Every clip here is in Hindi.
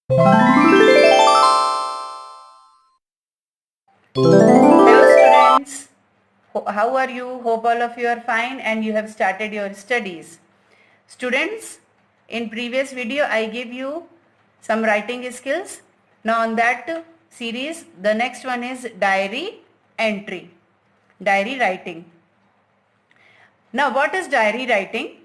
Hello students, how are you? Hope all of you are fine and you have started your studies. Students, in previous video I gave you some writing skills. Now on that series, the next one is diary entry, diary writing. Now what is diary writing?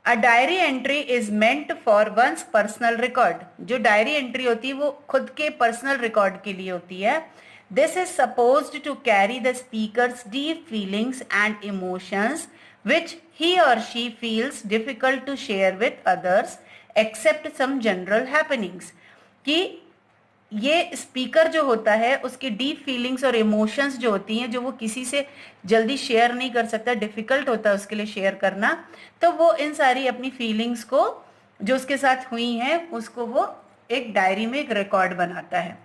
A diary entry is meant for one's personal record. जो diary entry होती है वो खुद के personal record के लिए होती है. This is supposed to carry the speaker's deep feelings and emotions which he or she feels difficult to share with others except some general happenings. कि ये स्पीकर जो होता है उसकी डीप फीलिंग्स और इमोशंस जो होती हैं जो वो किसी से जल्दी शेयर नहीं कर सकता, डिफिकल्ट होता है उसके लिए शेयर करना, तो वो इन सारी अपनी फीलिंग्स को जो उसके साथ हुई हैं उसको वो एक डायरी में एक रिकॉर्ड बनाता है.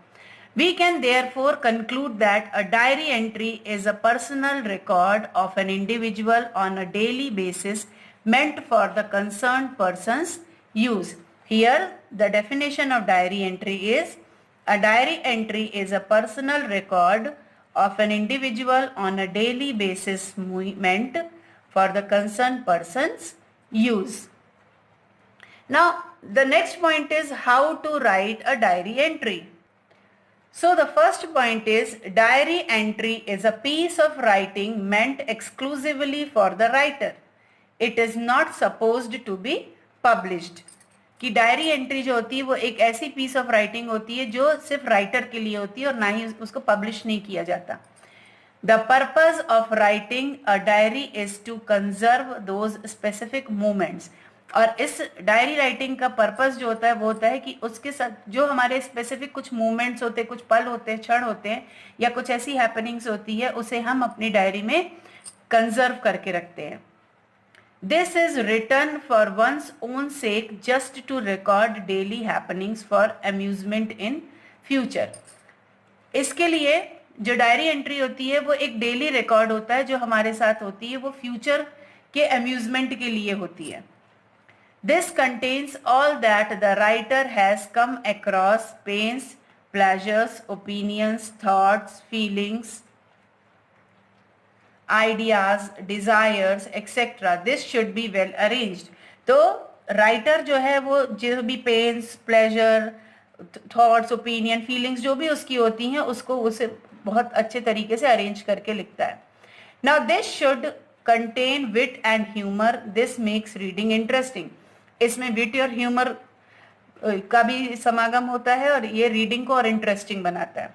We can therefore conclude that a diary entry is a personal record of an individual on a daily basis meant for the concerned person's use. Here, the definition of diary entry is: a diary entry is a personal record of an individual on a daily basis meant for the concerned person's use. Now, the next point is how to write a diary entry. So the first point is diary entry is a piece of writing meant exclusively for the writer. It is not supposed to be published. कि डायरी एंट्री जो होती है वो एक ऐसी पीस ऑफ राइटिंग होती है जो सिर्फ राइटर के लिए होती है और ना ही उसको पब्लिश नहीं किया जाता. The purpose of writing a diary is to conserve those specific moments. और इस डायरी राइटिंग का पर्पस जो होता है वो होता है कि उसके साथ जो हमारे स्पेसिफिक कुछ मोमेंट्स होते हैं, कुछ पल होते हैं, क्षण होते हैं या कुछ ऐसी हैपनिंग्स होती है उसे हम अपनी डायरी में कंजर्व करके रखते हैं. This is written for one's own sake just to record daily happenings for amusement in future. इसके लिए जो डायरी एंट्री होती है वो एक डेली रिकॉर्ड होता है जो हमारे साथ होती है, वो फ्यूचर के अम्यूजमेंट के लिए होती है. This contains all that the writer has come across: pains, pleasures, opinions, thoughts, feelings, ideas, desires, etc. This should be well arranged. तो राइटर जो है वो जो भी pains, pleasure, thoughts, opinion, feelings जो भी उसकी होती हैं उसको उसे बहुत अच्छे तरीके से अरेंज करके लिखता है. Now this should contain wit and humor. This makes reading interesting. इसमें विट और ह्यूमर का भी समागम होता है और ये रीडिंग को और इंटरेस्टिंग बनाता है.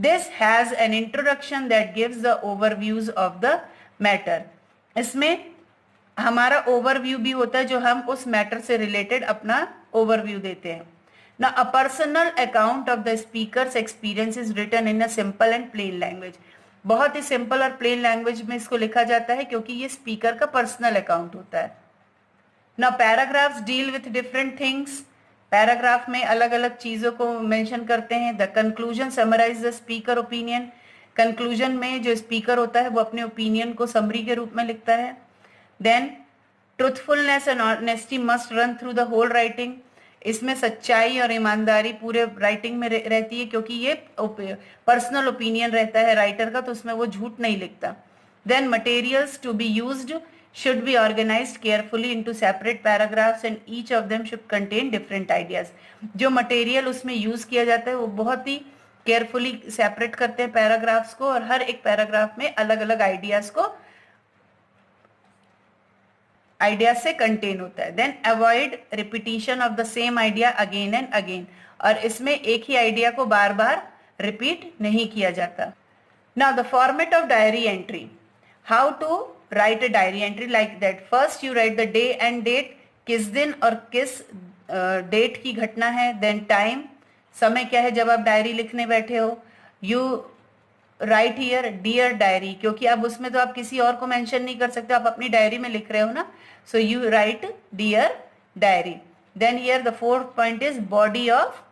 This has an introduction that gives the overviews of the matter. इसमें हमारा ओवरव्यू भी होता है जो हम उस मैटर से रिलेटेड अपना ओवरव्यू देते हैं. ना a personal account of the speakers experience is written in a simple and plain language. बहुत ही सिंपल और प्लेन लैंग्वेज में इसको लिखा जाता है क्योंकि ये स्पीकर का पर्सनल अकाउंट होता है. Now paragraphs deal with different things. Paragraph में अलग अलग चीजों को मेंशन करते हैं. The conclusion summarise the speaker opinion. कंक्लूजन में जो स्पीकर होता है वो अपने ओपिनियन को समरी के रूप में लिखता है. Then truthfulness and honesty must run through the whole writing. इसमें सच्चाई और ईमानदारी पूरे राइटिंग में रहती है क्योंकि ये पर्सनल ओपिनियन रहता है राइटर का, तो उसमें वो झूठ नहीं लिखता. Then materials to be used should be organized carefully into separate paragraphs and each of them should contain different ideas. जो मटेरियल उसमें यूज किया जाता है वो बहुत ही केयरफुली सेपरेट करते हैं पैराग्राफ्स को और हर एक पैराग्राफ में अलग अलग आइडियाज को आइडियाज से कंटेन होता है. Then avoid repetition of the same idea again and again. और इसमें एक ही आइडिया को बार बार रिपीट नहीं किया जाता. Now the format of diary entry. How to write a diary entry like that. First you write the day and date, किस दिन और किस डेट की घटना है. देन टाइम, समय क्या है जब आप डायरी लिखने बैठे हो. You write here dear diary, क्योंकि अब उसमें तो आप किसी और को मेंशन नहीं कर सकते, आप अपनी डायरी में लिख रहे हो ना, so you write dear diary. Then here the fourth point is body of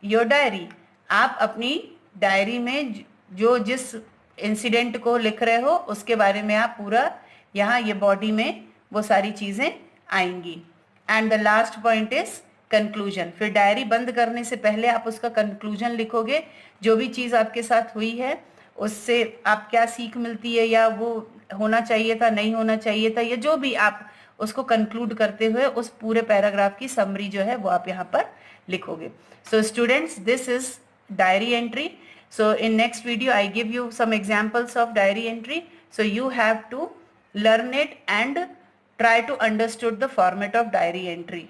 your diary. आप अपनी डायरी में जो जिस इंसिडेंट को लिख रहे हो उसके बारे में आप पूरा यहाँ ये बॉडी में वो सारी चीजें आएंगी. And the last point is conclusion. फिर डायरी बंद करने से पहले आप उसका कंक्लूजन लिखोगे, जो भी चीज आपके साथ हुई है उससे आप क्या सीख मिलती है, या वो होना चाहिए था, नहीं होना चाहिए था, या जो भी आप उसको कंक्लूड करते हुए उस पूरे पैराग्राफ की समरी जो है वो आप यहाँ पर लिखोगे। So students, this is diary entry. So in next video I give you some examples of diary entry. So you have to learn it and try to understood the format of diary entry.